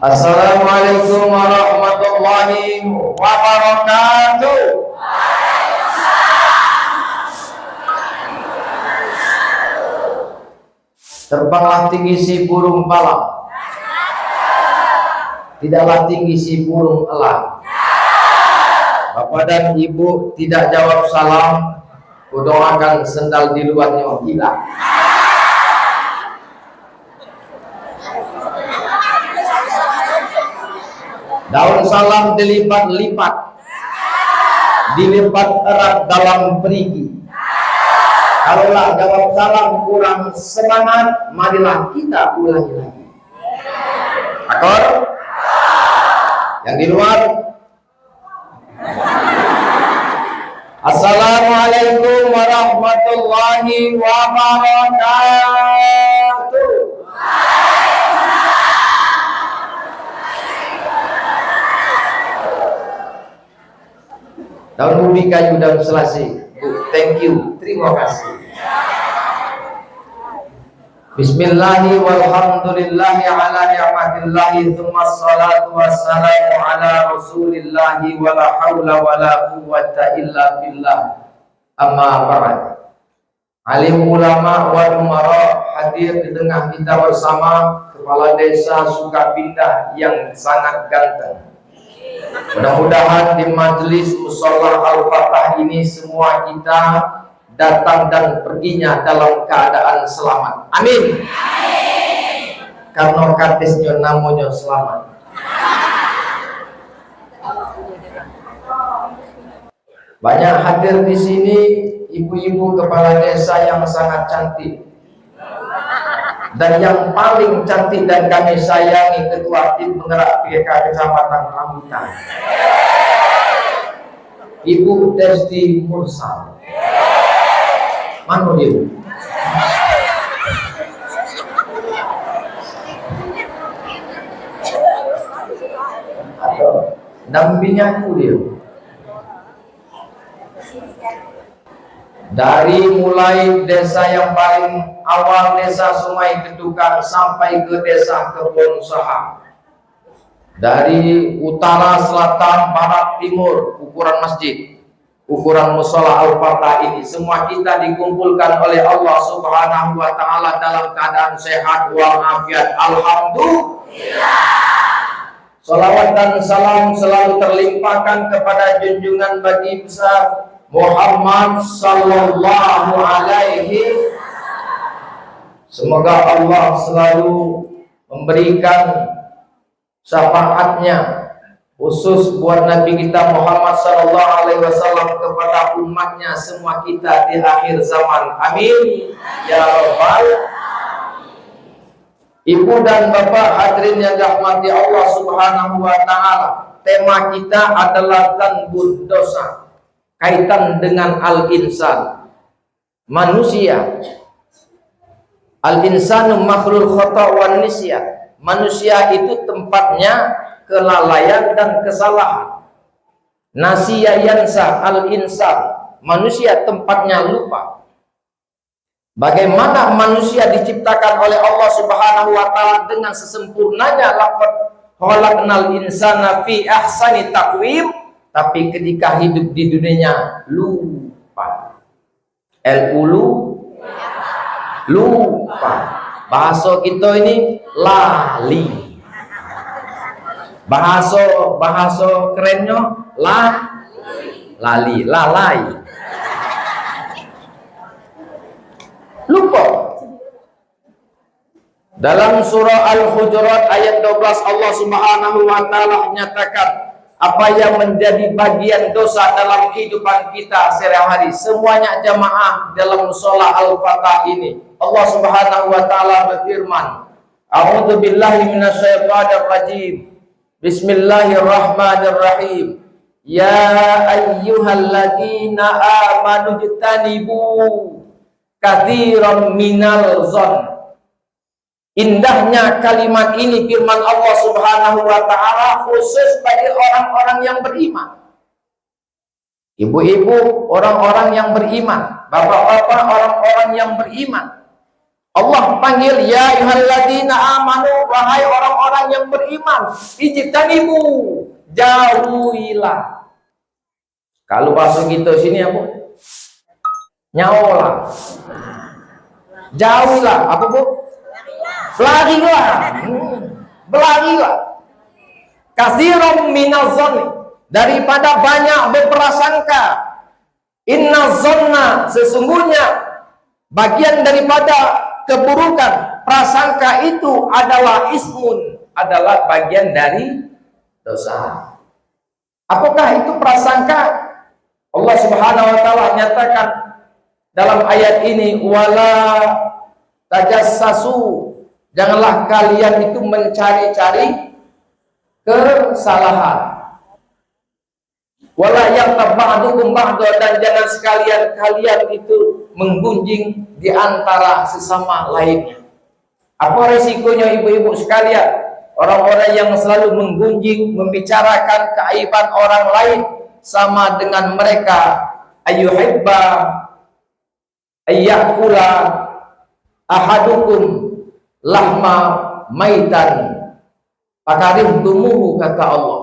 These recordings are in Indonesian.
Assalamualaikum warahmatullahi wabarakatuh. Terbanglah tinggi si burung pala, tidaklah tinggi si burung elang. Bapak dan ibu tidak jawab salam, kudoakan sendal di luarnya hilang. Daun salam dilipat-lipat, dilipat erat dalam perigi. Kalaulah jawab salam kurang semangat, marilah kita ulangi lagi. Akor? Yang di luar? Assalamualaikum warahmatullahi wabarakatuh. Daun ubi, kayu, daun selasih. Thank you, terima kasih. Bismillahi walhamdulillahi ala ni'matillahi thumma salatu wassalamu ala rasulillahi wa la hawla wa la quwwata illa billah. Amma ba'd. Alim ulama wal umara hadir di tengah kita bersama Kepala Desa Sukapindah yang sangat ganteng. Mudah-mudahan di majelis mushola Al-Fatah ini semua kita datang dan perginya dalam keadaan selamat. Amin. Karena kadesnya namanya selamat. Banyak hadir di sini ibu-ibu kepala desa yang sangat cantik. Dan yang paling cantik dan kami sayangi Ketua Tim Penggerak PK Kecamatan Rambutan, Ibu Desti Mursal. Mana dia? Atau dampingnya aku dia. Dari mulai desa yang paling awal, desa Sungai Kedukan, sampai ke desa Kebon Saha. Dari utara, selatan, barat, timur, ukuran masjid, ukuran mushola Al-Fatah ini, semua kita dikumpulkan oleh Allah Subhanahu wa Ta'ala dalam keadaan sehat walafiat. Alhamdulillah. Salawat dan salam selalu terlimpahkan kepada junjungan bagi besar Muhammad sallallahu alaihi. Semoga Allah selalu memberikan syafaatnya khusus buat Nabi kita Muhammad sallallahu alaihi wasallam kepada umatnya semua kita di akhir zaman. Amin ya rabbal. Ibu dan bapak hadirin yang dirahmati Allah Subhanahu wa Ta'ala, tema kita adalah dzanbud, dosa. Kaitan dengan al-insan, manusia. Al-insanu makhlul khata' wan nisyan. Manusia itu tempatnya kelalaian dan kesalahan. Nasiya yansa al-insan. Manusia tempatnya lupa. Bagaimana manusia diciptakan oleh Allah Subhanahu wa Ta'ala dengan sesempurnanya, laqad khalaqnal insana fi ahsani taqwim. Tapi ketika hidup di dunianya lupa. Lupa. Bahasa kita ini lali. Bahasa kerennya lali, lalai. Lupa. Dalam surah Al-Hujurat ayat 12 Allah Subhanahu wa Ta'ala menyatakan apa yang menjadi bagian dosa dalam kehidupan kita sehari-hari, semuanya jamaah dalam mushola Al-Fatah ini. Allah Subhanahu wa Ta'ala berfirman, A'udzu billahi minasyaitonir rajim. Bismillahirrahmanirrahim. Ya ayyuhalladzina amanu jtanibu katsiran minal dzann. Indahnya kalimat ini, firman Allah Subhanahu wa Ta'ala, khusus bagi orang-orang yang beriman. Ibu-ibu, orang-orang yang beriman. Bapak-bapak, orang-orang yang beriman. Allah panggil, ya ayyuhalladzina amanu, wahai orang-orang yang beriman, ijtanibu, jauhilah. Kalau bahasa kita sini apa? Nyaolah. Jauhilah, apa Bu? Berlarilah. Berlarilah. Katsiran minaz-zanni, daripada banyak berprasangka. Inna zanna, sesungguhnya bagian daripada keburukan, prasangka itu adalah ismun, adalah bagian dari dosa. Apakah itu prasangka? Allah Subhanahu wa taala nyatakan dalam ayat ini, wala tajassasu, janganlah kalian itu mencari-cari kesalahan. Wala yaghtab ba'dukum ba'da, dan jangan sekalian kalian itu menggunjing di antara sesama lainnya. Apa resikonya ibu-ibu sekalian? Orang-orang yang selalu menggunjing, membicarakan keaiban orang lain, sama dengan mereka ayyuhibba ayyakula ahadukum lahma maitan fakarihtumu, kata Allah.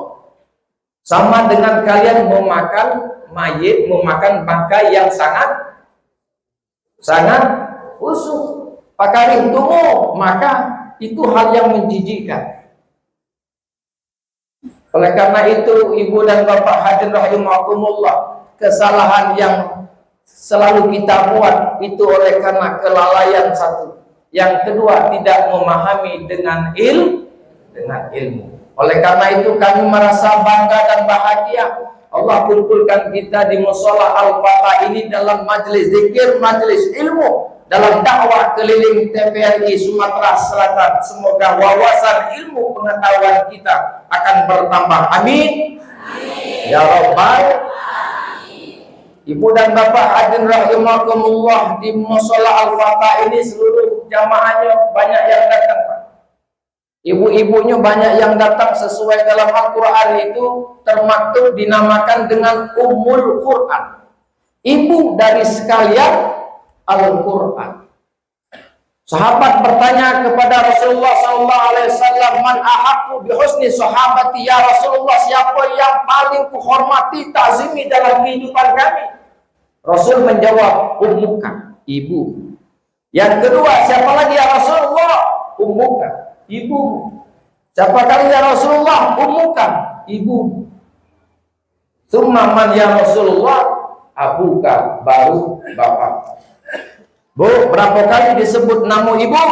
Sama dengan kalian memakan mayit, memakan bangkai yang sangat busuk. Fakarihtumu, maka itu hal yang menjijikkan. Oleh karena itu, ibu dan bapak hadirin rahimakumullah, kesalahan yang selalu kita buat itu oleh karena kelalaian satu. Yang kedua, tidak memahami dengan ilmu. Oleh karena itu kami merasa bangga dan bahagia Allah kumpulkan kita di Mushola Al-Fatah ini dalam majelis zikir, majelis ilmu, dalam dakwah keliling TVRI Sumatera Selatan. Semoga wawasan ilmu pengetahuan kita akan bertambah. Amin. Ya Rabbal. Ibu dan bapak hadirin rahimakumullah, di Mushola Al-Fatah ini seluruh jamaahnya banyak yang datang, Pak. Ibu-ibunya banyak yang datang, sesuai dalam Al-Quran itu termaktub dinamakan dengan Ummul Quran, ibu dari sekalian Al-Quran. Sahabat bertanya kepada Rasulullah SAW, man ahaqqu bi husni sahabati ya Rasulullah, siapa yang paling kuhormati, ta'zimi dalam kehidupan kami? Rasul menjawab, ummuka, ibu. Yang kedua, siapa lagi ya Rasulullah? Ummuka, ibu. Siapa kali ya Rasulullah? Ummuka, ibu. Tsumma man ya Rasulullah? Abuka, baru bapak. Bu, berapa kali disebut nama ibu?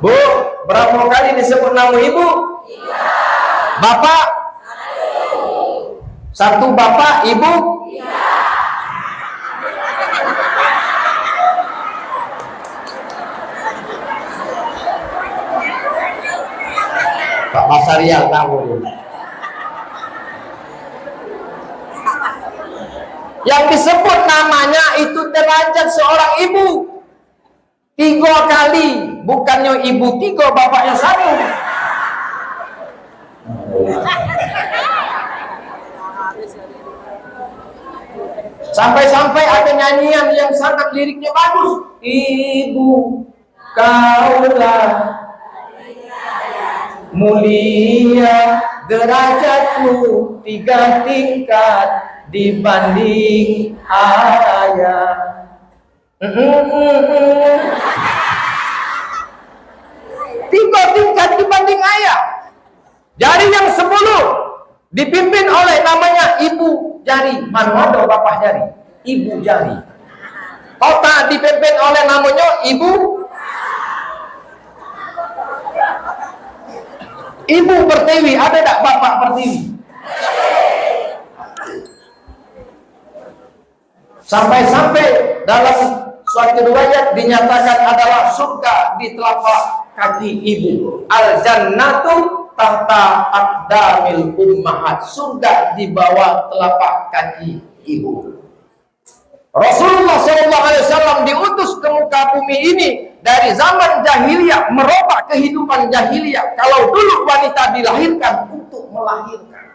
Bu, berapa kali disebut nama ibu? Bapak? Satu bapak, ibu? Pak Pasarial tahu. Yang disebut namanya itu derajat seorang ibu 3 kali, bukannya ibu 3 bapaknya 1. Sampai-sampai ada nyanyian yang sangat liriknya bagus. Ibu kaulah mulia, derajatmu 3 tingkat dibanding ayah. 3 tingkat dibanding ayah. Jari yang 10 dipimpin oleh namanya ibu jari. Mana ada bapak jari? Ibu jari. Kota dipimpin oleh namanya ibu. Ibu Pertiwi, ada tak bapak Pertiwi? Sampai-sampai dalam suatu riwayat dinyatakan adalah surga di telapak kaki ibu. Al-jannatu tahta aqdamil ummahat, surga di bawah telapak kaki ibu. Rasulullah SAW diutus ke muka bumi ini dari zaman jahiliyah, merubah kehidupan jahiliyah. Kalau dulu wanita dilahirkan untuk melahirkan,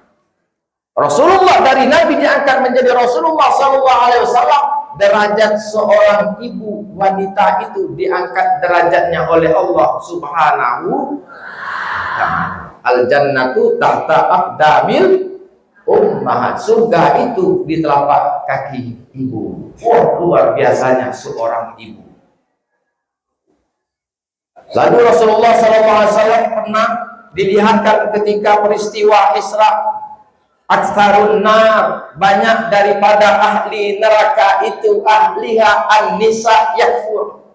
Rasulullah dari Nabi diangkat menjadi Rasulullah Sallallahu Alaihi Wasallam. Derajat seorang ibu wanita itu diangkat derajatnya oleh Allah Subhanahu wa ta'ala. Al jannatu tahta aqdamil ummahat. Surga itu di telapak kaki ibu. Oh, luar biasanya seorang ibu. Lalu Rasulullah SAW pernah dilihatkan ketika peristiwa Isra, aktsarun nar, banyak daripada ahli neraka itu ahliha an-nisa yakfur,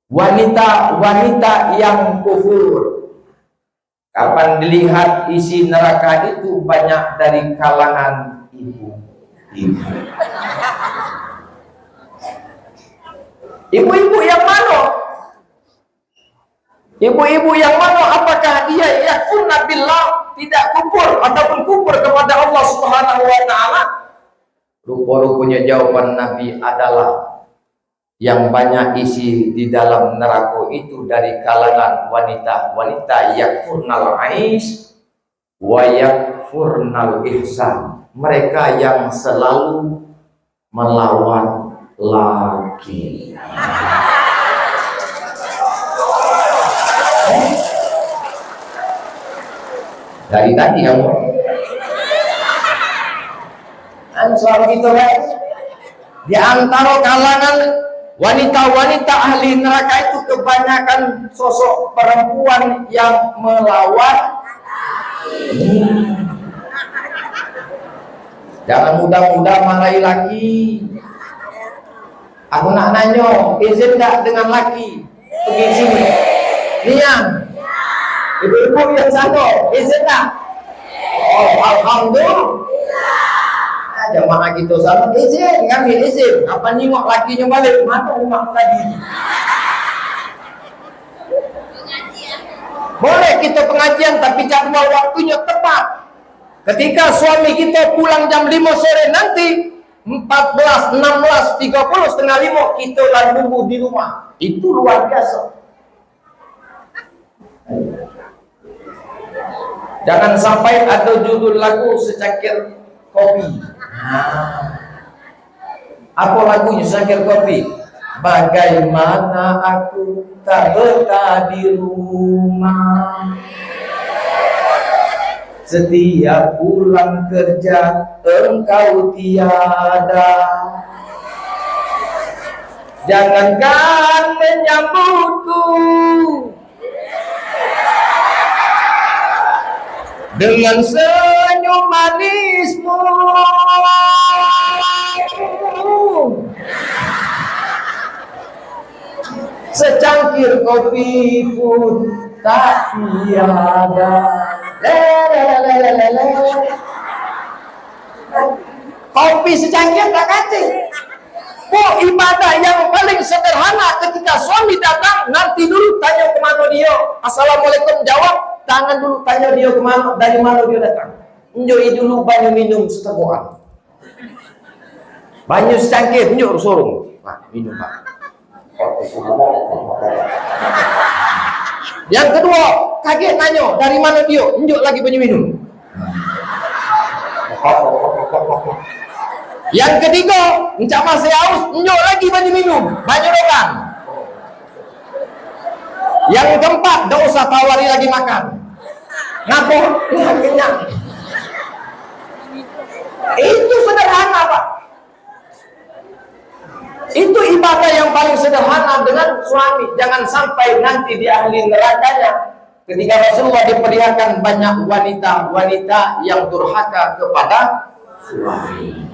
wanita-wanita yang kufur. Kapan dilihat isi neraka itu banyak dari kalangan ibu-ibu. Ibu-ibu yang mana? Ibu-ibu yang mana? Apakah dia yakfurna billah, tidak kufur ataupun kufur kepada Allah Subhanahu wa ta'ala? Rupa-rupanya jawaban Nabi adalah yang banyak isi di dalam neraka itu dari kalangan wanita-wanita yakfurnal ais wa yakfurnal ihsan. Mereka yang selalu melawan laki. Dari tadi kamu soal gitu guys. Di antara kalangan wanita-wanita ahli neraka itu kebanyakan sosok perempuan yang melawan. Jangan mudah-mudah marahi laki. Aku nak nanya, izin tak dengan laki pergi sini? Nian, ibu-ibu yang sana, izin tak? Oh, alhamdulillah. Jamaah kita sama izin, kami izin. Apa nengok lakinya balik? Mana rumah tadi? Boleh kita pengajian, tapi jadwal waktunya tepat. Ketika suami kita pulang jam 5 sore nanti 14, 16, 30, setengah 5 kita lah nunggu di rumah. Itu luar biasa. Jangan sampai ada judul lagu secangkir kopi. Apa lagunya secangkir kopi? Bagaimana aku tak betah di rumah, setiap pulang kerja engkau tiada. Jangankan menyambutku dengan senyum manismu, secangkir kopi pun tak tiada. Kopi secangkir tak kacing. Oh, ibadah yang paling sederhana ketika suami datang, nanti dulu tanya kemana dia. Assalamualaikum, jawab. Tangan dulu tanya dia kemana, dari mana dia datang. Enjoy dulu banyu minum seteguhan. Banyu secangkir, enjoy sorong. Nah, minum pak. Yang kedua, kaget nanya, dari mana dia? Enjoy lagi banyu minum. Yang ketiga, encak masih haus, enjoy lagi banyu minum, banyu rokan. Yang keempat, gak usah tawari lagi makan. Ngaku, kenyang. Itu sederhana pak. Itu ibadah yang paling sederhana dengan suami. Jangan sampai nanti di ahli nerakanya. Ketika Rasulullah diperlihatkan banyak wanita-wanita yang durhaka kepada suami.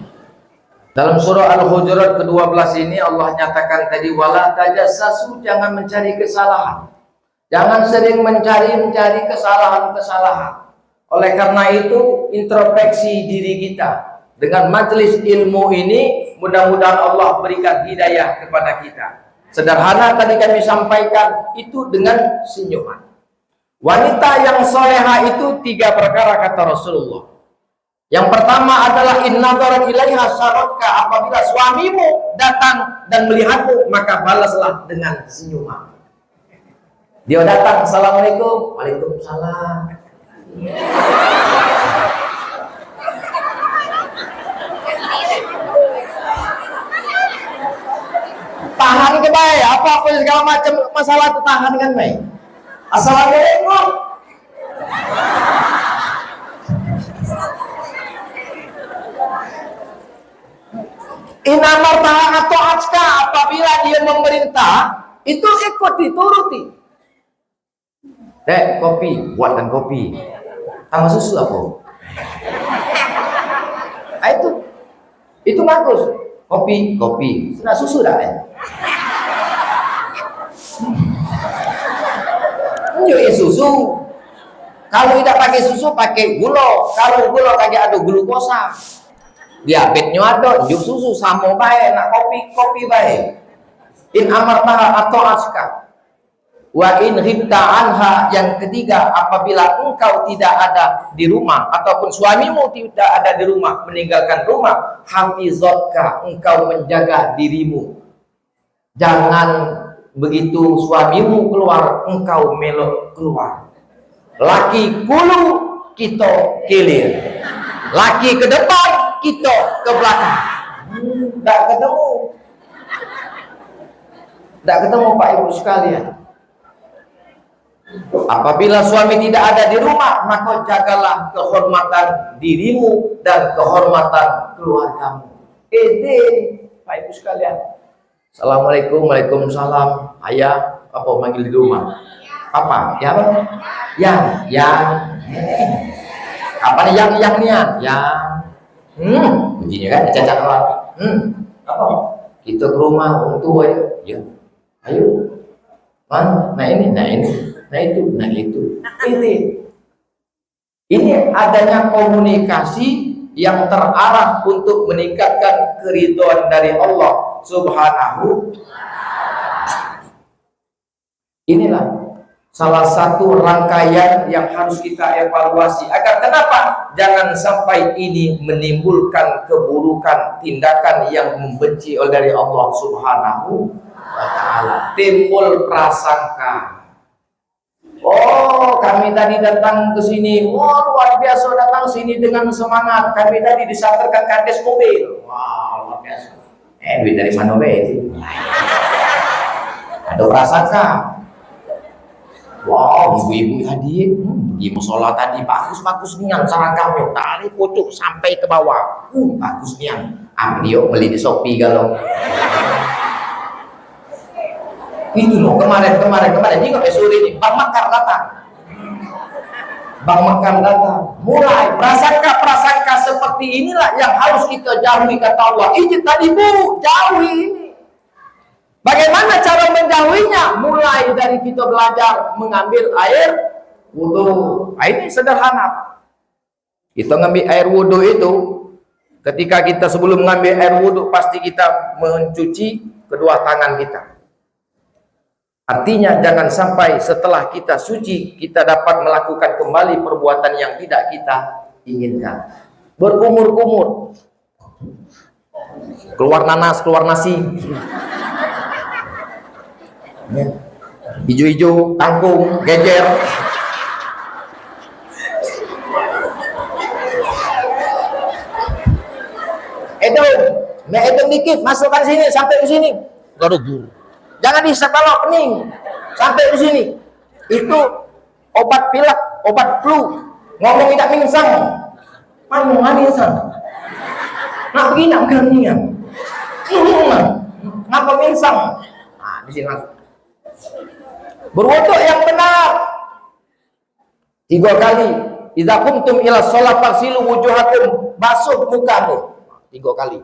Dalam surah Al-Hujurat ke-12 ini Allah nyatakan tadi, wala tajassasu, jangan mencari kesalahan. Jangan sering mencari kesalahan-kesalahan. Oleh karena itu, introspeksi diri kita. Dengan majelis ilmu ini, mudah-mudahan Allah berikan hidayah kepada kita. Sederhana tadi kami sampaikan, itu dengan senyuman. Wanita yang soleha itu 3 perkara kata Rasulullah. Yang pertama adalah innadharat ilaiha syaratka, apabila suamimu datang dan melihatmu, maka balaslah dengan senyuman. Dia datang, assalamualaikum, waalaikumsalam. apa segala macam masalah itu tahan kan, Mei. Assalamualaikum. Inamartaha atau acka, apabila dia memerintah itu ikut dituruti. Dek, kopi, buatkan kopi. Tambah susu aku. Nah, itu bagus. Kopi. Sudah susu dah kan? Nyuih susu. Kalau tidak pakai susu, pakai gula. Kalau gula kagak ada glukosa. Diabetnya ada, juk susu sama baik, nak kopi baik. In amartaha atau aska. Wa in ghibta anha, yang ketiga, apabila engkau tidak ada di rumah ataupun suamimu tidak ada di rumah, meninggalkan rumah, hafizatka, engkau menjaga dirimu. Jangan begitu suamimu keluar, engkau melok keluar. Laki kulu, kita kilir. Laki ke depan, kita ke belakang. Tak ketemu Pak Ibu sekalian. Apabila suami tidak ada di rumah, maka jagalah kehormatan dirimu dan kehormatan keluargamu. Pak Ibu sekalian. Assalamualaikum, waalaikumsalam. Ayah, apa manggil di rumah? Apa? Ya, Bang? Yang. Apa nih yang nian? Yang. Begini kan, cacat orang. Apa? Kita ke rumah orang tua ya. Ya. Ayo. Mana? Nah ini. Nah itu. Ini adanya komunikasi yang terarah untuk meningkatkan keridhaan dari Allah Subhanahu. Inilah salah satu rangkaian yang harus kita evaluasi agar kenapa jangan sampai ini menimbulkan keburukan, tindakan yang membenci dari Allah Subhanahu wa ta'ala. Timbul prasangka. Oh, kami tadi datang ke sini. Wah, luar biasa datang sini dengan semangat. Kami tadi disantarkan kades mobil. Wah, luar biasa. Duit dari mana be? Ada prasangka. Wow, ibu-ibu hadiah. Di musola tadi bagus nian seragamnya dari pojok sampai ke bawah. Bagus nian. Ambil beli di Shopee kalau. Itu loh kemarin juga sore ini Bang Mekar datang. Mulai prasangka seperti inilah yang harus kita jauhi, kata Allah. Ini tadi Bu, jauhi ini. Bagaimana cara menjauhinya? Mulai dari kita belajar mengambil air wudu. Ini sederhana. Kita ngambil air wudu itu, ketika kita sebelum mengambil air wudu pasti kita mencuci kedua tangan kita. Artinya jangan sampai setelah kita suci kita dapat melakukan kembali perbuatan yang tidak kita inginkan. Berkumur-kumur, keluar nanas, keluar nasi, hijau-hijau, kangkung, gejer. Edom dikit, masukkan sini sampai ke sini. Garuk. Jangan disetelok kening sampai di sini. Itu obat pilek, obat flu. Ngomong tidak pingsan. Mana pingsan? Nak begini nak keningan. Ngapa pingsan? Nah, di sini masuk. Berwudu yang benar 3 kali. Idza qumtum ila shalah fagsilu wujuhakum, basuh mukamu 3 kali.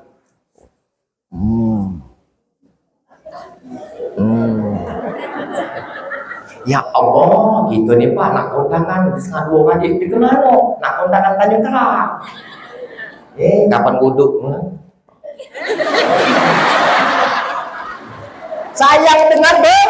Ya Allah, gitu nih Pak, nak kondangan di setengah 2 kan di kemana? Nak kondangan Tanjung Karang. Kapan wuduk? Sayang dengan beda.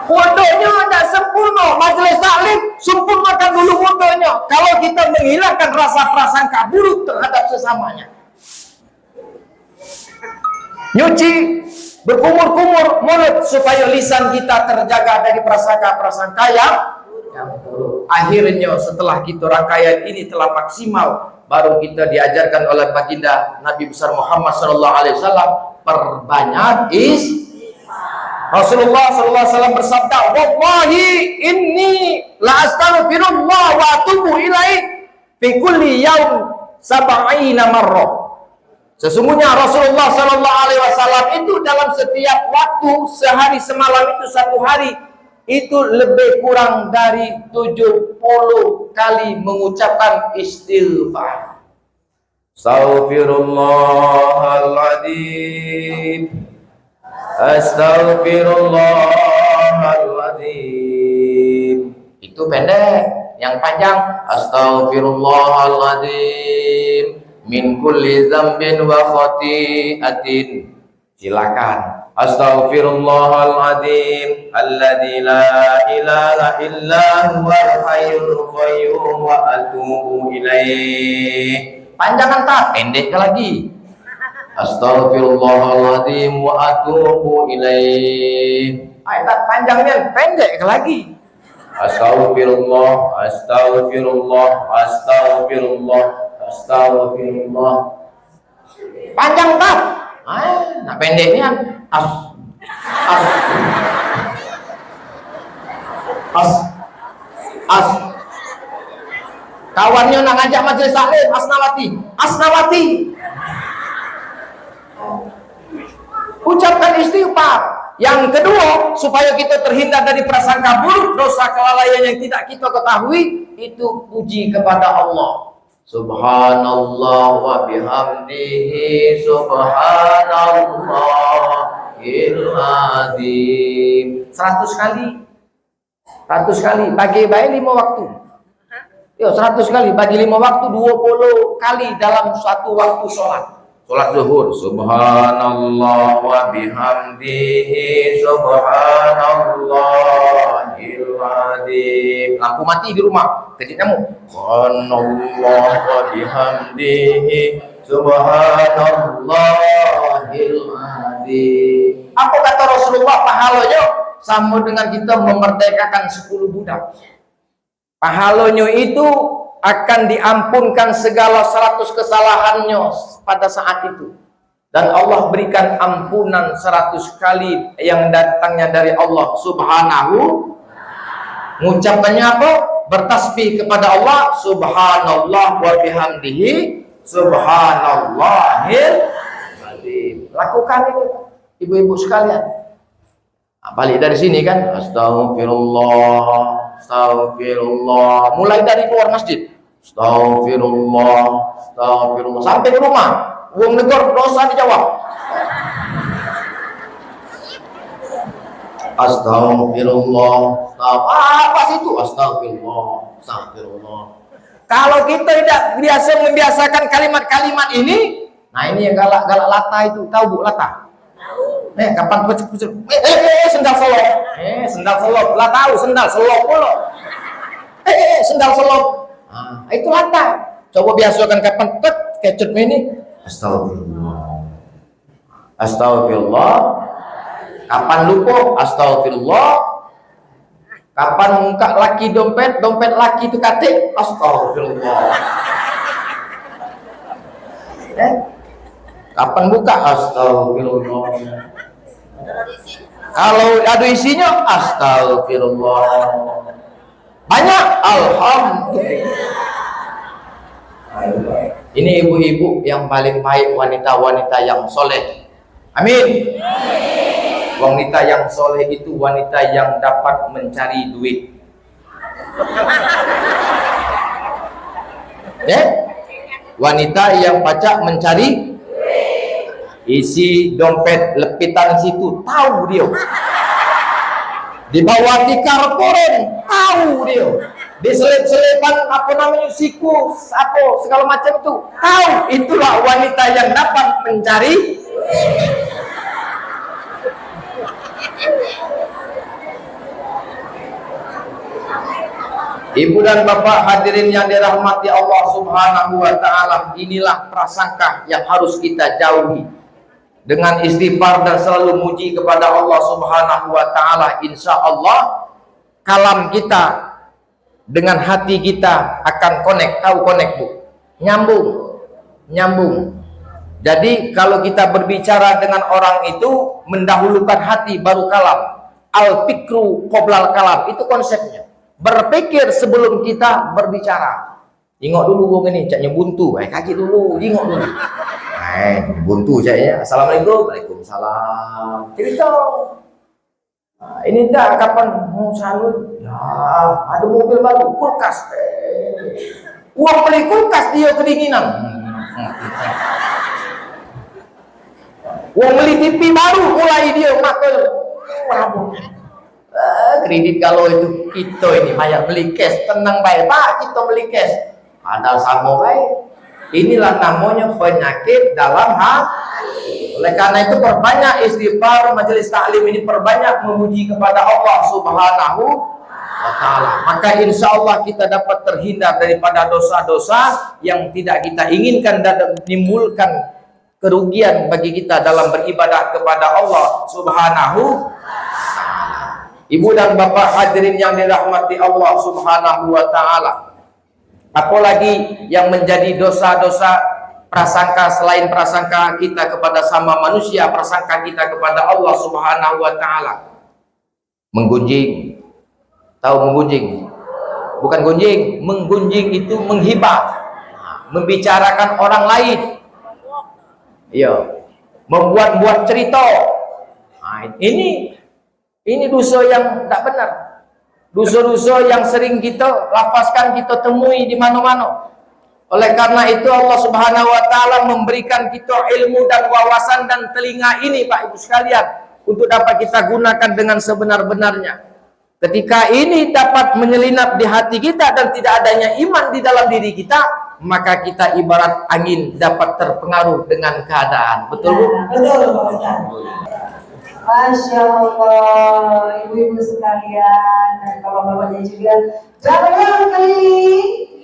Wudunya tidak sempurna. Majelis taklim sempurnakan dulu wudunya. Kalau kita menghilangkan rasa prasangka buruk terhadap sesamanya. Nyuci berkumur-kumur mulut supaya lisan kita terjaga dari prasangka-prasangka yang buruk. Akhirnya setelah kita rangkaian ini telah maksimal, baru kita diajarkan oleh baginda Nabi besar Muhammad SAW, perbanyak Rasulullah SAW bersabda, wallahi inni la astaghfirullah wa atubu ilaih fi kulli yaum sab'ina marrah. Sesungguhnya Rasulullah SAW itu dalam setiap waktu, sehari semalam itu, satu hari itu lebih kurang dari 70 kali mengucapkan istighfar. Astaghfirullahaladzim, astaghfirullahaladzim. Itu pendek. Yang panjang, astaghfirullahaladzim min kulli dzambin wa khati'atin. Silakan. Astaghfirullahaladzim alladzi la ilaha illa huwal hayyul qayyum wa atubu ilaih. Panjang tak? Pendek lagi. Astaghfirullahaladzim wa atubu ilaih. Tak panjangnya, pendek lagi. Astagfirullah, astagfirullah, astagfirullah, astagfirullah. Panjang tak? Nah pendeknya kawannya nak ngajak majelis taklim, Asnawati. Ucapkan istighfar. Yang kedua, supaya kita terhindar dari prasangka buruk, dosa kelalaian yang tidak kita ketahui, itu puji kepada Allah. Subhanallah wa bihamdihi, subhanallahil azim. 100 kali. 100 kali. Bagi baik 5 waktu. 100 kali. Bagi 5 waktu, 20 kali dalam satu waktu sholat. Sholat zuhur, subhanallah wa bihamdihi, subhanallahil azim. Lampu mati di rumah, kejut nyamuk. Subhanallah wa bihamdihi, subhanallahil azim. Apa kata Rasulullah pahalanya? Sama dengan kita memerdekakan 10 budak. Pahalanya itu akan diampunkan segala 100 kesalahannya pada saat itu, dan Allah berikan ampunan 100 kali yang datangnya dari Allah Subhanahu. Mengucapkannya apa? Bertasbih kepada Allah, subhanallah wa bihamdihi, subhanallahil azim. Lakukan ini ibu-ibu sekalian. Balik dari sini kan, astagfirullah, astagfirullah. Mulai dari keluar masjid, astagfirullah, astagfirullah, sampai ke rumah. Uang negor dosa dijawab. Astagfirullah, apa situ? Astagfirullah, astagfirullah. Kalau kita tidak biasa membiasakan kalimat-kalimat ini, nah ini yang galak-galak lata itu, tahu Bu lata? Kapan pucuk-pucuk? Sendal selop. Sendal selop. Lah tahu sendal selop pula. Sendal selop. Itu lata. Coba biasakan kapan kecut ini. Astagfirullah. Astagfirullah. Kapan lupa? Astagfirullah. Kapan muka laki dompet laki itu katik? Astagfirullah. Kapan buka? Astagfirullah. Kalau ada isinya, astagfirullah. Banyak, alhamdulillah. Ini ibu-ibu yang paling baik, wanita-wanita yang soleh. Amin. Wanita yang soleh itu wanita yang dapat mencari duit. Wanita yang pacak mencari isi dompet lepitan situ, tahu dia. Di bawah tikar koren, tahu dia. Di selip-selipan apa namanya siku, apa segala macam itu, tahu. Itulah wanita yang dapat mencari. Ibu dan bapak hadirin yang dirahmati Allah Subhanahu wa taala, inilah prasangka yang harus kita jauhi. dengan istighfar dan selalu muji kepada Allah Subhanahu wa taala, insya Allah kalam kita dengan hati kita akan connect. Tahu connect, Bu? Nyambung. Jadi kalau kita berbicara dengan orang itu mendahulukan hati baru kalam. Al-fikru qoblal kalam, itu konsepnya. Berpikir sebelum kita berbicara. Jingok dulu wong ini, caknya buntu. Kaki dulu, jingok dulu. Buntu saya. Assalamualaikum. Waalaikumsalam. Cerita. Nah, ini dah kapan mau salut? Ya, ada mobil baru, kulkas. Uang beli kulkas dia kedinginan. Uang beli TV baru mulai dia makan. Kredit kalau itu kita ini bayar beli cash, tenang baik Pak, kita beli cash. Padahal sama baik. Inilah namanya penyakit dalam hati. Oleh karena itu perbanyak istighfar, majelis taklim ini perbanyak memuji kepada Allah Subhanahu wa taala. Maka insya Allah kita dapat terhindar daripada dosa-dosa yang tidak kita inginkan dan menimbulkan kerugian bagi kita dalam beribadah kepada Allah Subhanahu wa taala. Ibu dan bapak hadirin yang dirahmati Allah Subhanahu wa taala. Apalagi yang menjadi dosa-dosa prasangka selain prasangka kita kepada sama manusia, prasangka kita kepada Allah Subhanahu wa taala. Menggunjing. Tahu menggunjing? Bukan gunjing, menggunjing itu menghibah. Membicarakan orang lain. Iya. Membuat-buat cerita. Nah, ini dosa yang tidak benar. Dosa-dosa yang sering kita lafazkan, kita temui di mana-mana. Oleh karena itu Allah Subhanahu wa taala memberikan kita ilmu dan wawasan dan telinga ini Pak Ibu sekalian untuk dapat kita gunakan dengan sebenar-benarnya. Ketika ini dapat menyelinap di hati kita dan tidak adanya iman di dalam diri kita, maka kita ibarat angin dapat terpengaruh dengan keadaan. Betul, Bu? Betul, Pak Ustaz. Masya Allah, ibu-ibu sekalian, dan kalau bapaknya juga, jangan keliling.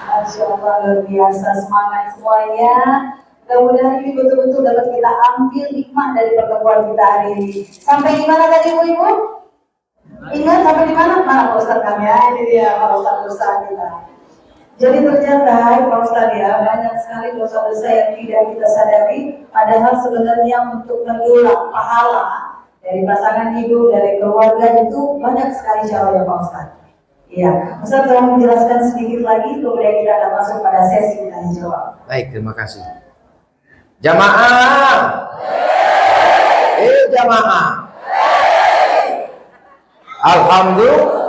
Masya Allah, luar biasa, semangat semuanya. Mudah-mudahan ini betul-betul dapat kita ambil hikmah dari pertemuan kita hari ini. Sampai di mana tadi ibu-ibu? Ingat sampai di mana? Pak Ustaz kami ya, ini dia Pak Ustaz kita. Jadi ternyata Pak Ustaz ya, banyak sekali dosa-dosa yang tidak kita sadari, padahal sebenarnya untuk mendulang pahala dari pasangan hidup, dari keluarga itu banyak sekali caranya Pak Ustaz. Iya, Ustaz tolong menjelaskan sedikit lagi, kemudian kita akan masuk pada sesi tanya jawab. Baik, terima kasih. Jamaah. Jamaah. Alhamdulillah.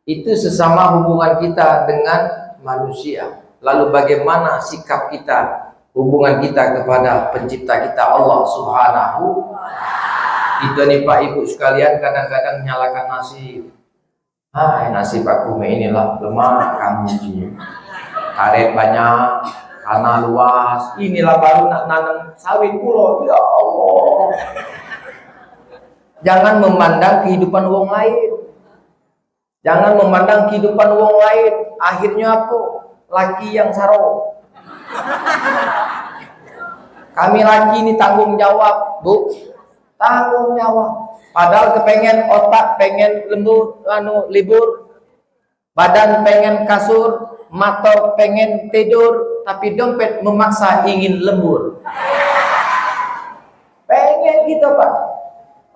Itu sesama hubungan kita dengan manusia. Lalu bagaimana sikap kita, hubungan kita kepada pencipta kita Allah Subhanahu. Itu nih Pak Ibu sekalian, kadang-kadang nyalakan nasi. Nasi Pak Kume inilah lemah kamu. Karet banyak, tanah luas. Inilah baru nak nanam sawit pulau. Ya Allah. Jangan memandang kehidupan orang lain. Jangan memandang kehidupan wong lain. Akhirnya apa? Laki yang saro. Kami laki ini tanggung jawab, Bu. Tanggung jawab. Padahal kepengen otak pengen lembut, libur. Badan pengen kasur, mata pengen tidur, tapi dompet memaksa ingin lembur. Pengen gitu, Pak.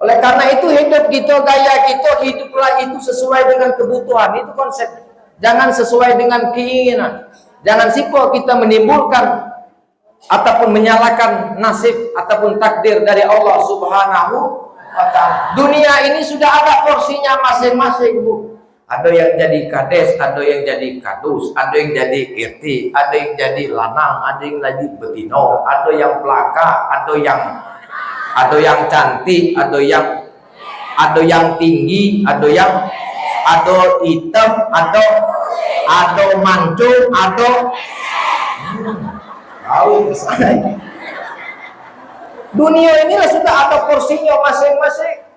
Oleh karena itu hidup kita, gaya kita, hiduplah itu sesuai dengan kebutuhan. Itu konsep. Jangan sesuai dengan keinginan. Jangan sipo kita menimbulkan ataupun menyalahkan nasib ataupun takdir dari Allah Subhanahu wa taala. Dunia ini sudah ada porsinya masing-masing, Bu. Ada yang jadi kades, ada yang jadi kadus, ada yang jadi irti, ada yang jadi lanang, ada yang jadi betino, ada yang pelaka, ada yang cantik, ada yang tinggi, ada hitam, ada mancung, dunia inilah sudah ada porsinya masing-masing.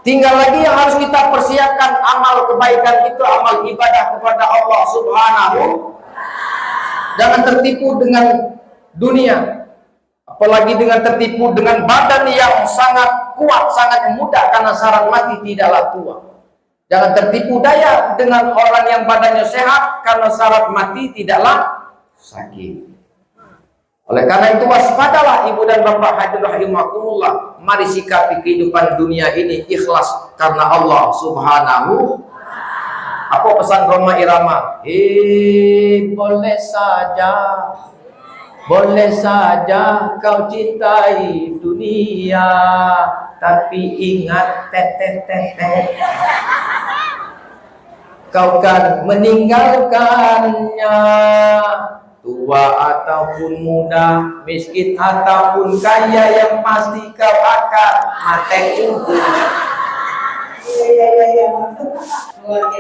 Tinggal lagi yang harus kita persiapkan amal kebaikan itu, amal ibadah kepada Allah Subhanahu. Jangan tertipu dengan dunia, apalagi dengan tertipu dengan badan yang sangat kuat, sangat muda, karena syarat mati tidaklah tua. Jangan tertipu daya dengan orang yang badannya sehat, karena syarat mati tidaklah sakit. Oleh karena itu waspadalah ibu dan bapak hadirin rahimakumullah. Mari sikapi kehidupan dunia ini ikhlas karena Allah Subhanahu. Apa pesan Roma Irama? Boleh saja kau cintai dunia, tapi ingat kau kan meninggalkannya. Tua ataupun muda, miskin ataupun kaya, yang pasti kau akan mati juga. Iya.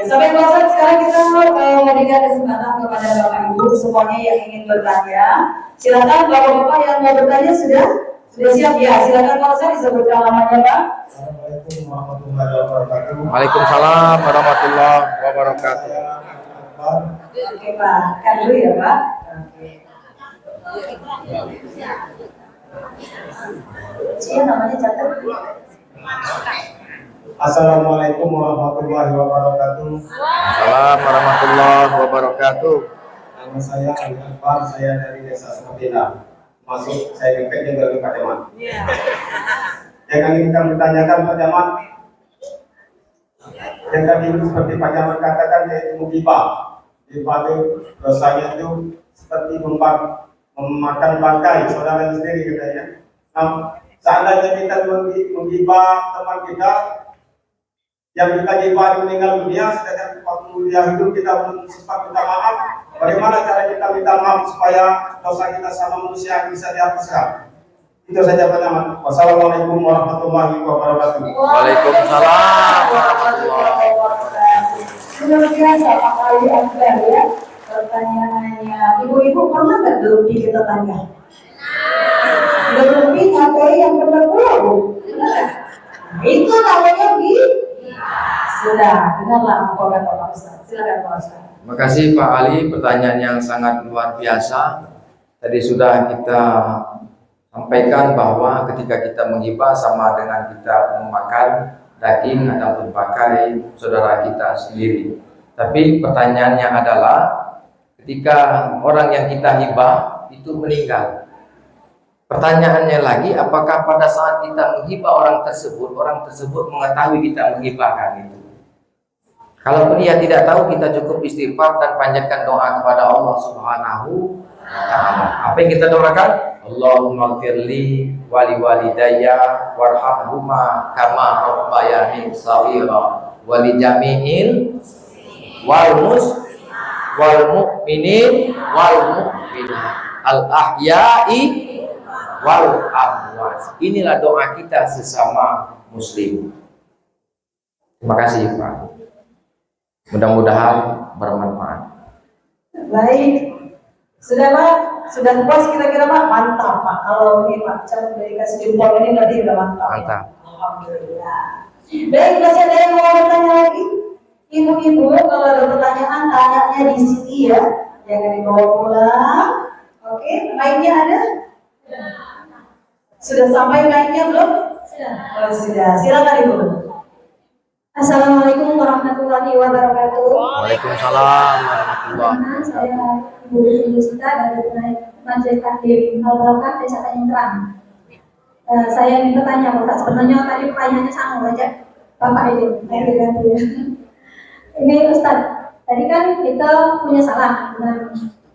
Sampai selesai sekarang kita memberikan kesempatan kepada Bapak Ibu semuanya yang ingin bertanya. Silakan Bapak-bapak yang mau bertanya sudah siap ya. Silakan Pak Ustaz disebutkan namanya Pak. Assalamualaikum warahmatullahi wabarakatuh. Waalaikumsalam warahmatullahi wabarakatuh. Oke Pak, kan dulu ya Pak. Siapa namanya catat? Assalamualaikum warahmatullahi wabarakatuh. Assalamualaikum warahmatullahi wabarakatuh. Nama saya Ali Akbar, saya dari Desa Sukabina. Masuk saya ngekeknya dari Pak Jaman. Yang ingin kami bertanyakan Pak Jaman, yang tadi seperti Pak Jaman katakan yaitu mugibah. Mugibah itu dosanya itu seperti memakan bangkai saudara sendiri katanya. Nah, seandainya kita menggibah teman kita yang kita gibah meninggal dunia, sedangkan waktu dia hidup kita belum sempat minta maaf, bagaimana cara kita minta maaf supaya dosa kita sama manusia bisa dihapuskan? Itu saja Pak Jaman. Wassalamualaikum warahmatullahi wabarakatuh. Waalaikumsalam warahmatullahi wabarakatuh. Luar biasa Pak Ali Akbar ya. Pertanyaannya, ibu-ibu pernah nggak berhenti kita tanya? Udah berhenti ngapain yang benar pula Bu? Itu namanya sudah, dengarlah apa kata Pak Ustaz. Silakan Pak Ustaz. Terima kasih Pak Ali, pertanyaan yang sangat luar biasa. Tadi sudah kita sampaikan bahwa ketika kita menghibah sama dengan kita memakan daging ataupun pakai saudara kita sendiri. Tapi pertanyaannya adalah ketika orang yang kita hibah itu meninggal. Pertanyaannya lagi, apakah pada saat kita menghibah orang tersebut mengetahui kita menghibahkan itu? Kalaupun dia tidak tahu, kita cukup istighfar dan panjatkan doa kepada Allah Subhanahu wa ta'ala. Apa yang kita doakan? Allahumma gfirli wali walidayya warhamhuma kama rabbayani shaghira wali jami'il wal mu'minin wal mu'minat al ahya'i wal amwat. Inilah doa kita sesama muslim. Terima kasih Pak. Mudah-mudahan bermanfaat. Baik, sudah Pak, sudah puas kira-kira Pak? Mantap Pak. Kalau ini Pak, cara dikasih jempol ini berarti udah mantap. Mantap. Alhamdulillah. Baik, masih ada yang mau bertanya lagi? Ibu-ibu, kalau ada pertanyaan, tanyanya di sini ya, jangan dibawa pulang. Oke, mic-nya ada? Sudah sampai mic-nya belum? Sudah. Oh, sudah. Silakan Ibu. Assalamualaikum warahmatullahi wabarakatuh. Waalaikumsalam warahmatullahi wabarakatuh. Saya Ibu Sita dari Masjid Takdim Al-Barakah Desa Tanjung Terang. Saya ingin bertanya, Pak. Sebenarnya tadi pertanyaannya sama aja, Bapak ini. Ini Ustaz, tadi kan kita punya salah dengan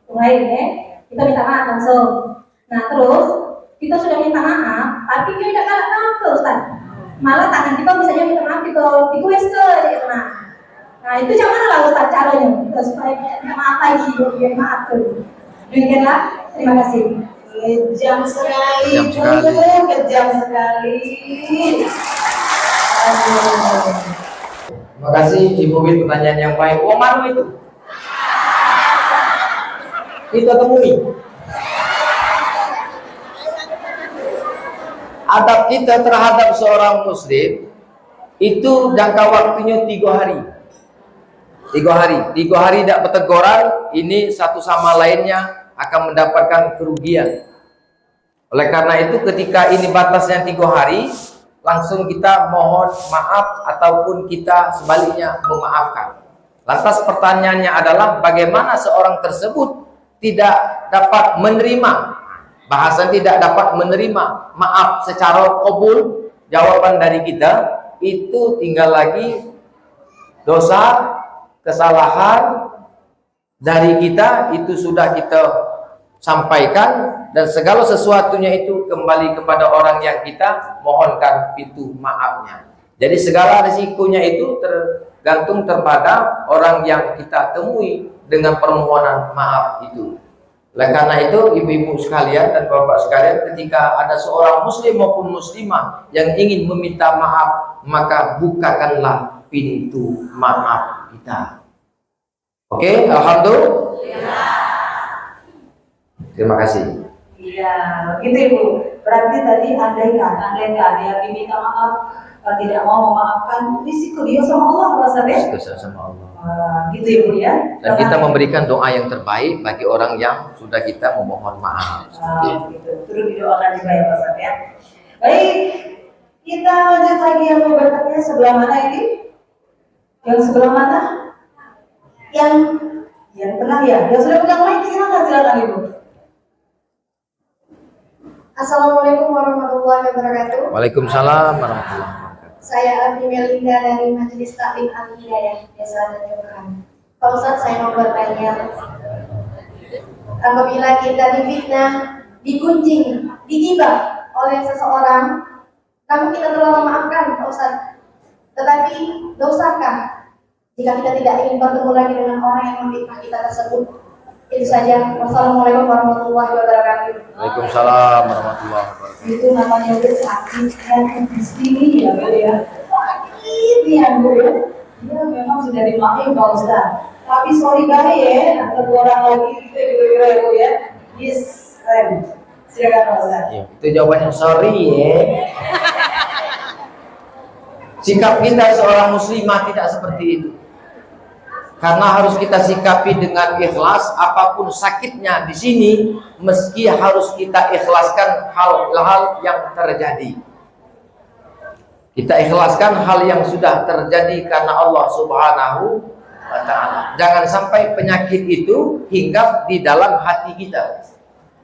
sungai ya, kita minta maaf langsung. Nah terus kita sudah minta maaf, tapi kita tidak tahu Ustaz. Malah tangan kita misalnya minta maaf kita request ya nah itu jangan lah Ustaz caranya kita supaya minta maaf lagi biar maaf tuh. Demikianlah, terima kasih. Kejam sekali. Kejam sekali. Aduh. Terima kasih Ibu Bin, pertanyaan yang baik. Oh, mana itu? Kita temui. Adab kita terhadap seorang muslim itu jangka waktunya 3 hari. 3 hari tidak berteguran, ini satu sama lainnya akan mendapatkan kerugian. Oleh karena itu ketika ini batasnya 3 hari, langsung kita mohon maaf ataupun kita sebaliknya memaafkan. Lantas pertanyaannya adalah bagaimana seorang tersebut tidak dapat menerima, bahasa tidak dapat menerima maaf secara qabul? Jawaban dari kita itu tinggal lagi dosa, kesalahan dari kita itu sudah kita sampaikan, dan segala sesuatunya itu kembali kepada orang yang kita mohonkan pintu maafnya. Jadi segala risikonya itu tergantung kepada orang yang kita temui dengan permohonan maaf itu. Oleh karena itu ibu-ibu sekalian dan bapak sekalian, ketika ada seorang muslim maupun muslimah yang ingin meminta maaf, maka bukakanlah pintu maaf kita. Oke, alhamdulillah. Terima kasih. Iya, gitu Ibu. Berarti tadi andaikan dia diminta maaf, tidak mau memaafkan, risiko dia sama Allah, Pak Ustaz ya? Risiko sama Allah. Gitu Ibu ya. Dan kita memberikan doa yang terbaik bagi orang yang sudah kita memohon maaf. Gitu. Terus didoakan juga ya Pak Ustaz ya. Baik, kita lanjut lagi yang berikutnya. Sebelah mana ini? Yang sebelah mana? Yang tengah ya. Yang sudah pegang mic, silakan Ibu. Assalamualaikum warahmatullahi wabarakatuh. Waalaikumsalam warahmatullahi wabarakatuh. Saya Abi Melinda dari Majelis Taklim Al-Hidayah Desa Tanjung. Pak Ustadz, saya mau bertanya, apabila kita difitnah, digunjing, digibah oleh seseorang, namun kita telah memaafkan, Pak Ustadz, tetapi dosakah jika kita tidak ingin bertemu lagi dengan orang yang memfitnah kita tersebut? Itu saja. Wassalamualaikum warahmatullahi wabarakatuh. Waalaikumsalam warahmatullahi wabarakatuh. Itu namanya udah sakit yang di sini ya Bu ya. Sakit ya Bu ya. Dia memang sudah dimaafin Pak Ustaz. Tapi sorry guys ya, ada 2 orang lagi gitu kira-kira ya Bu ya. Yes, silakan Pak Ustaz. Ya, itu jawabannya sorry ya. Sikap kita seorang muslimah tidak seperti itu. Karena harus kita sikapi dengan ikhlas, apapun sakitnya di sini, meski harus kita ikhlaskan hal-hal yang terjadi. Kita ikhlaskan hal yang sudah terjadi karena Allah Subhanahu wa Ta'ala. Jangan sampai penyakit itu hinggap di dalam hati kita.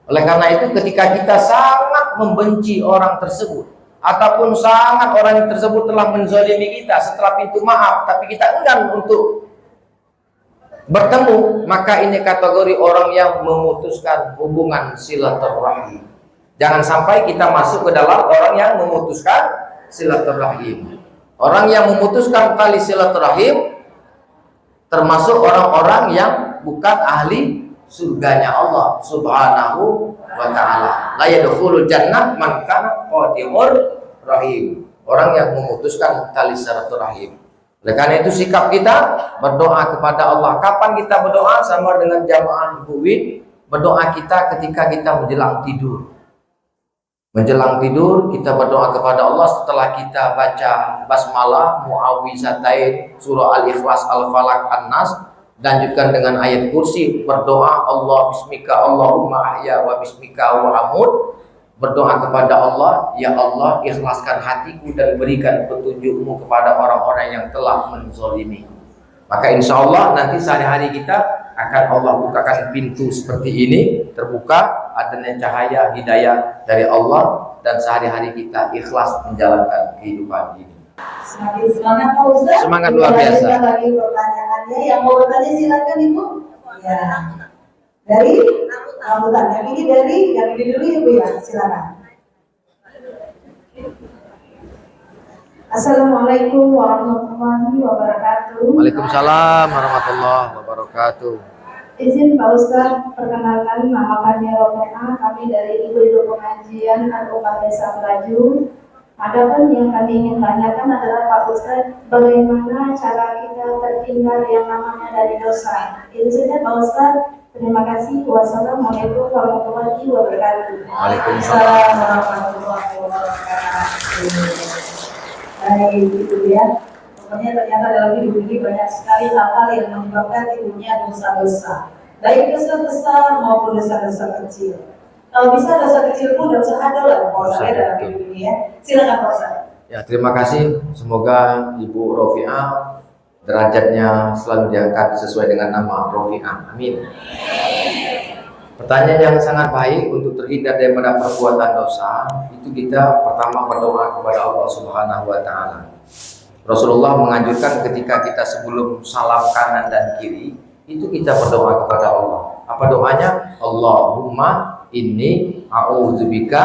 Oleh karena itu, ketika kita sangat membenci orang tersebut, ataupun sangat orang tersebut telah menzalimi kita setelah pintu maaf, tapi kita enggan untuk bertemu, maka ini kategori orang yang memutuskan hubungan silaturahim. Jangan sampai kita masuk ke dalam orang yang memutuskan silaturahim. Orang yang memutuskan tali silaturahim termasuk orang-orang yang bukan ahli surganya Allah Subhanahu wa Ta'ala. La yadkhulul jannah man kana qatimur rahim. Orang yang memutuskan tali silaturahim. Oleh karena itu sikap kita berdoa kepada Allah. Kapan kita berdoa? Sama dengan jamaah Ibu Wid, berdoa kita ketika kita menjelang tidur. Menjelang tidur kita berdoa kepada Allah setelah kita baca basmalah, muawwizatain, surah Al-Ikhlas, Al-Falaq, An-Nas, dan juga dengan ayat kursi berdoa Allah bismika Allahumma ahya wa bismika wa amut. Berdoa kepada Allah, ya Allah ikhlaskan hatiku dan berikan petunjukmu kepada orang-orang yang telah menzalimiku. Maka insya Allah nanti sehari-hari kita akan Allah bukakan pintu seperti ini, terbuka adanya cahaya hidayah dari Allah, dan sehari-hari kita ikhlas menjalankan kehidupan ini. Semakin semangat Pak Ustaz. Semangat luar biasa. Kita lagi pertanyaannya, yang mau bertanya silakan Ibu. Ya. Dari rambutan, yang ini dulu Ibu ya, silakan. Assalamualaikum warahmatullahi wabarakatuh. Waalaikumsalam warahmatullahi wabarakatuh. Izin Pak Ustadz, perkenalkan nama kami Romena, kami dari Ibu-Ibu Pengajian Al-Ummah Desa Melaju. Adapun yang kami ingin tanyakan adalah Pak Ustadz, bagaimana cara kita terhindar yang namanya dari dosa? Itu saja Pak Ustadz. Terima kasih. Wassalamualaikum warahmatullahi wabarakatuh. Waalaikumsalam warahmatullahi wabarakatuh. Baik, itu ya. Pokoknya ternyata dalam hidup ini banyak sekali hal-hal yang menyebabkan timbulnya dosa-dosa. baik dosa besar maupun dosa-dosa kecil. Kalau bisa dosa kecil pun dosa ada lah kalau saya dalam hidup ini ya. Silakan Pak Ustaz. Ya, terima kasih. Semoga Ibu Rofi'ah derajatnya selalu diangkat sesuai dengan nama Rofi'ah. Amin. Pertanyaan yang sangat baik untuk terhindar daripada perbuatan dosa, itu kita pertama berdoa kepada Allah Subhanahu wa taala. Rasulullah menganjurkan ketika kita sebelum salam kanan dan kiri, itu kita berdoa kepada Allah. Apa doanya? Allahumma inni a'udzubika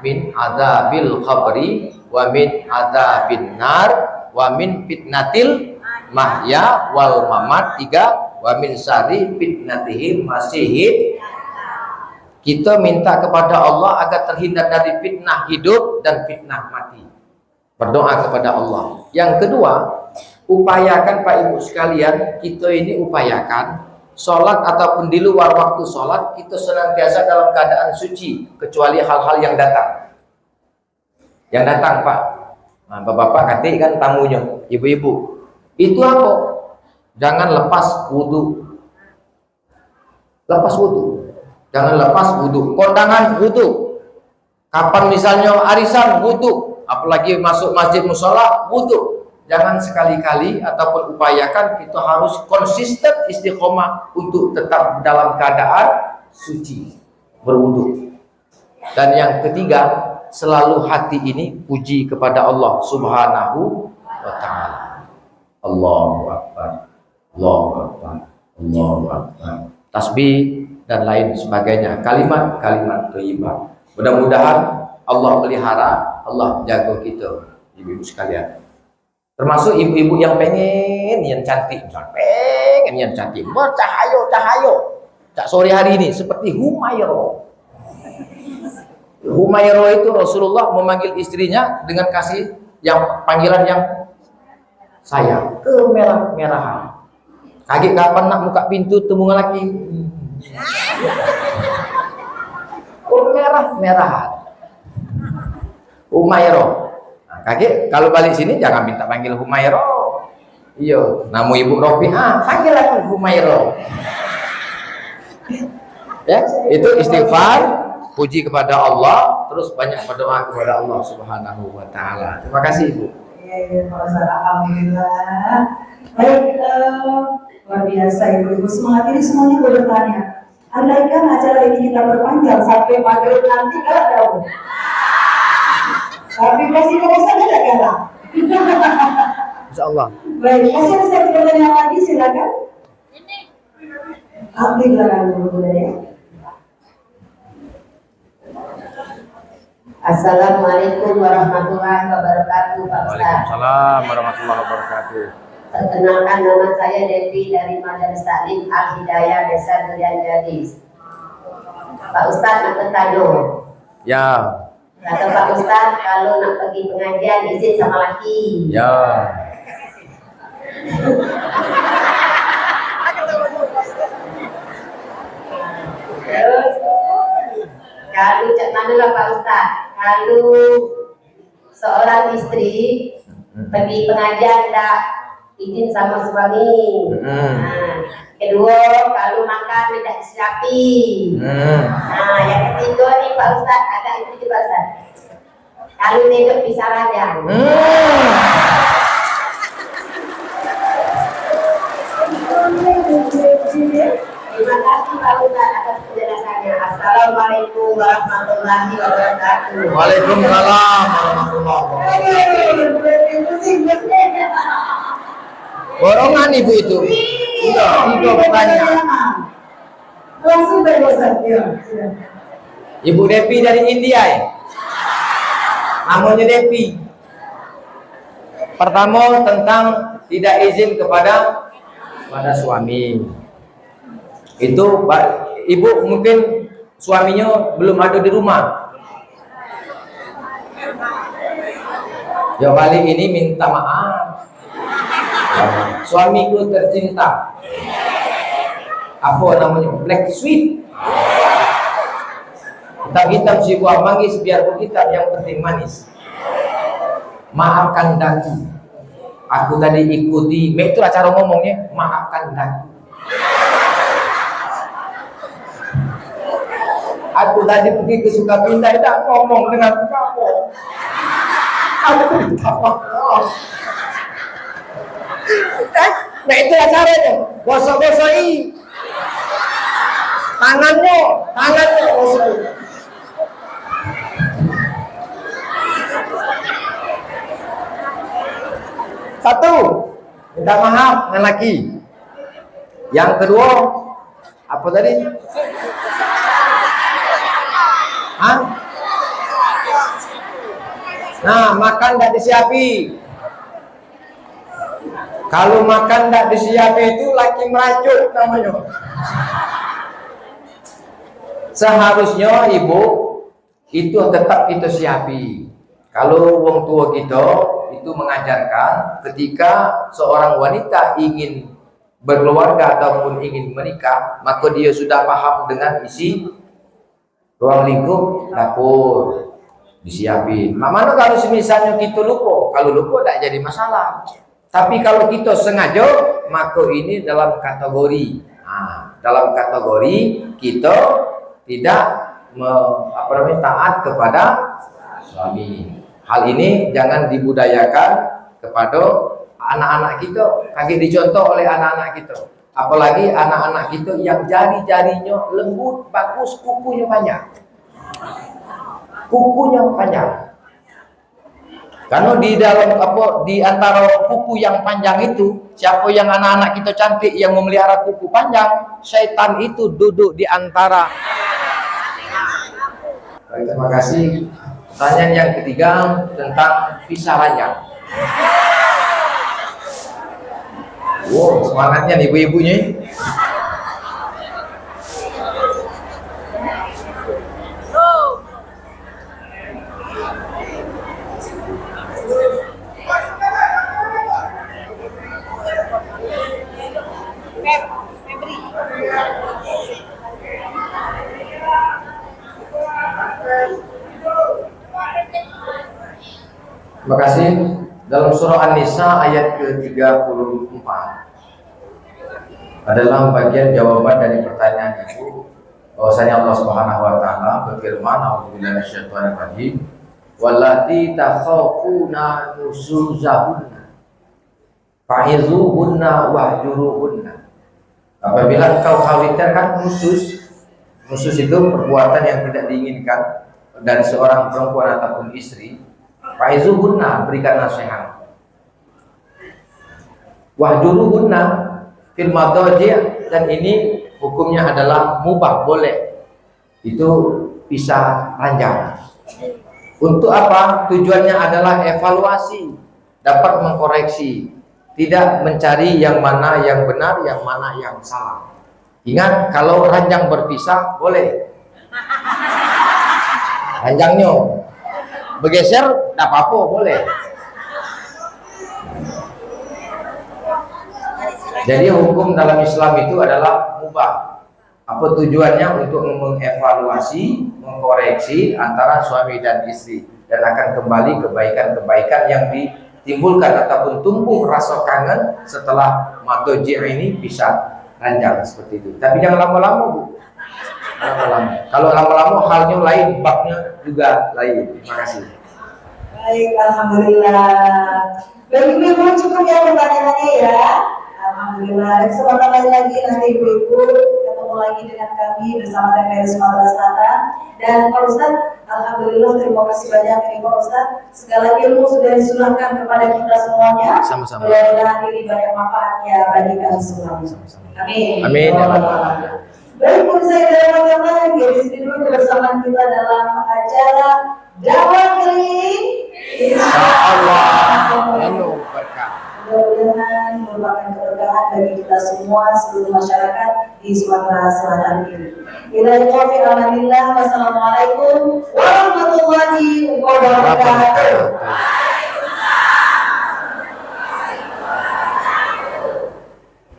min adzabil qabri wa min adzabin nar wa min fitnatil mahya wal mamat. 3, wa min syarri fitnatihim masihid. Kita minta kepada Allah agar terhindar dari fitnah hidup dan fitnah mati. Berdoa kepada Allah. Yang kedua, upayakan Pak Ibu sekalian, kita ini upayakan sholat ataupun di luar waktu sholat, kita senantiasa dalam keadaan suci, kecuali hal-hal yang datang. Yang datang Pak, nah, bapak-bapak kata kan tamunya, ibu-ibu, itu apa? Jangan lepas wudhu. Lepas wudhu. Jangan lepas wudhu. Kondangan wudhu. Kapan misalnya arisan wudhu. Apalagi masuk masjid musola wudhu. Jangan sekali-kali ataupun upayakan kita harus konsisten istiqomah untuk tetap dalam keadaan suci, berwudhu. Dan yang ketiga, selalu hati ini puji kepada Allah Subhanahu wa taala. Allahu Akbar, Allahu Akbar, Allahu Akbar. Tasbih dan lain sebagainya, kalimat-kalimat thayyibah. Mudah-mudahan Allah pelihara, Allah jaga kita, ibu-ibu sekalian. Termasuk ibu-ibu yang pengen yang cantik, pengen yang cantik, bercahaya-cahaya. Tak sore hari ini seperti Humairah. Humairah itu Rasulullah memanggil istrinya dengan kasih yang panggilan yang sayang, kemerah-merahan. Kaget kapan nak buka pintu temu lagi. Merah-merahan. Humairah. Nah, kaget kalau balik sini jangan minta panggil Humairah. Iya, nama Ibu Rofi'ah, panggil aku Humairah. Ya, itu istighfar, puji kepada Allah, terus banyak berdoa kepada Allah Subhanahu wa taala. Terima kasih Ibu. Iya, Pak Ustaz, alhamdulillah. Baik, luar biasa ibu-ibu, semangat ini semuanya boleh bertanya. Andaikan acara ini kita berpanjang sampai maghrib nanti, gak tahu. Tapi pasti kebosan ada gak? Insyaallah. Baik, masih ada satu pertanyaan lagi, silakan. Alhamdulillah dulu ya. Assalamualaikum warahmatullahi wabarakatuh, Pak Ustaz. Waalaikumsalam warahmatullahi wabarakatuh. Perkenalkan, nama saya Devi dari Majelis Taklim Al Hidayah Desa Durian Gadis. Pak Ustaz nak bertanya. Ya. Kata Pak Ustaz, kalau nak pergi pengajian izin sama laki. Ya. Terus, kalau cak mana lah Pak Ustaz? Kalau seorang istri pergi pengajian tak izin sama suami. Nah, kedua, kalau makan tidak disiapi. Nah, yang ketiga nih Pak Ustaz, ada itu Pak Ustaz. Kalau tidur bisa ranjang. Terima kasih Pak Ustaz atas penjelasannya. Assalamualaikum warahmatullahi wabarakatuh. Waalaikumsalam warahmatullahi wabarakatuh. Borongan ibu itu. Iya, itu pertanyaan. Langsung berbosan ya. Ibu Devi dari India ya. Namanya Devi. Pertama tentang tidak izin kepada suami. Itu Pak, Ibu mungkin suaminya belum ada di rumah. Ya kali ini minta maaf. Suamiku tercinta. Apa namanya? Black sweet. Kitab-kitab si buah manggis biarpun kitab yang penting manis. Maafkan daku. Aku tadi ikuti, itulah cara ngomongnya. Maafkan daku. Aku tadi pergi ke Sukabinda, tidak ngomong dengan kamu. Aku minta maaf. Nah itulah caranya, gosok-gosoi tangannya gosok. Satu, minta maaf dengan laki. Yang kedua, apa tadi? Hah? Nah, makan tidak disiapi. Kalau makan tidak disiapi itu laki merajuk namanya. Seharusnya ibu itu tetap kita siapi. Kalau wong tua kita itu mengajarkan ketika seorang wanita ingin berkeluarga ataupun ingin menikah, maka dia sudah paham dengan isi ruang lingkup dapur disiapin. Mana kalau misalnya kita lupa, kalau lupa tidak jadi masalah. Tapi kalau kita sengaja, maka ini dalam kategori, dalam kategori kita tidak taat kepada suami. Hal ini jangan dibudayakan kepada anak-anak kita, kaki dicontoh oleh anak-anak kita. Apalagi anak-anak kita yang jari-jarinya lembut, bagus, kukunya panjang. Kukunya panjang. Karena di dalam di antara kuku yang panjang itu, siapa yang anak-anak kita cantik yang memelihara kuku panjang, syaitan itu duduk di antara. Baik, terima kasih. Pertanyaan yang ketiga tentang pisah ranjang. Wow, semangatnya nih ibu-ibunya. Terima kasih. Dalam surah An-Nisa ayat ke-34 adalah bagian jawaban dari pertanyaan ibu, bahwasanya Allah Subhanahu wa taala berfirman, "A'udzubillahi minasyaitonir rajim, wallati takhafuna nusuzahunna fa'izuhunna wahjuruhunna." Apabila engkau khawatirkan nusus itu perbuatan yang tidak diinginkan dari seorang perempuan ataupun istri, fa'izuhunna, berikan nasihat. Wahjuruhunna fil madaji', dan ini hukumnya adalah mubah, boleh. Itu pisah ranjang. Untuk apa? Tujuannya adalah evaluasi, dapat mengkoreksi, tidak mencari yang mana yang benar, yang mana yang salah. Ingat, kalau ranjang berpisah boleh. Ranjangnya bergeser, tidak apa-apa, boleh. Jadi hukum dalam Islam itu adalah mubah. Apa tujuannya? Untuk mengevaluasi, mengkoreksi antara suami dan istri, dan akan kembali kebaikan-kebaikan yang ditimbulkan ataupun tumbuh rasa kangen setelah matoji' ini bisa ranjang seperti itu. Tapi jangan lama-lama, Bu. Lama-lama. Kalau lama-lama halnya lain, babnya juga lain. Terima kasih. Baik, alhamdulillah. Bagi ibu cukup ya pertanyaannya ya. Alhamdulillah. Sebentar lagi nanti ibu-ibu ketemu lagi dengan kami bersama TPRI Sumatera Selatan. Dan Pak Ustadz, alhamdulillah terima kasih banyak ini Pak Ustadz. Segala ilmu sudah disulahkan kepada kita semuanya. Sama-sama. Mudah-mudahan ini banyak manfaatnya bagi kami semua. Amin. Amin. Baik, saya dari teman-teman, di sini dulu kebersamaan kita dalam acara dakwah keliling. Insyaallah penuh berkah. Mudah-mudahan merupakan keberkahan bagi kita semua seluruh masyarakat di Sumatera Selatan ini. Ilahi taufiq alhamdulillah. Wassalamualaikum warahmatullahi wabarakatuh.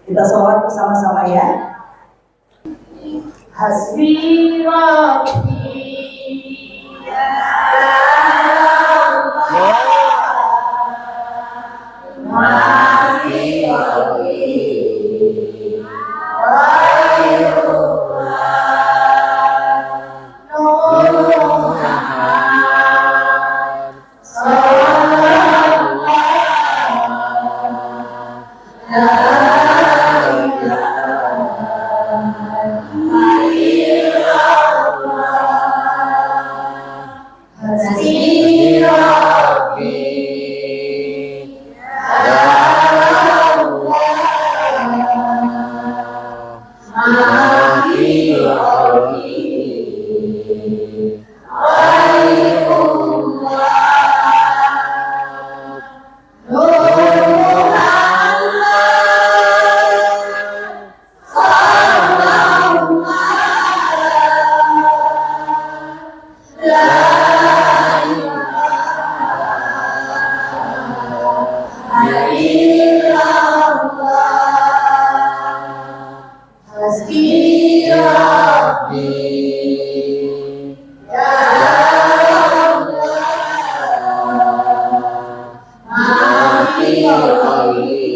Kita sholat bersama-sama ya. Hasbi Rabbi Ya Allah, maafin kami.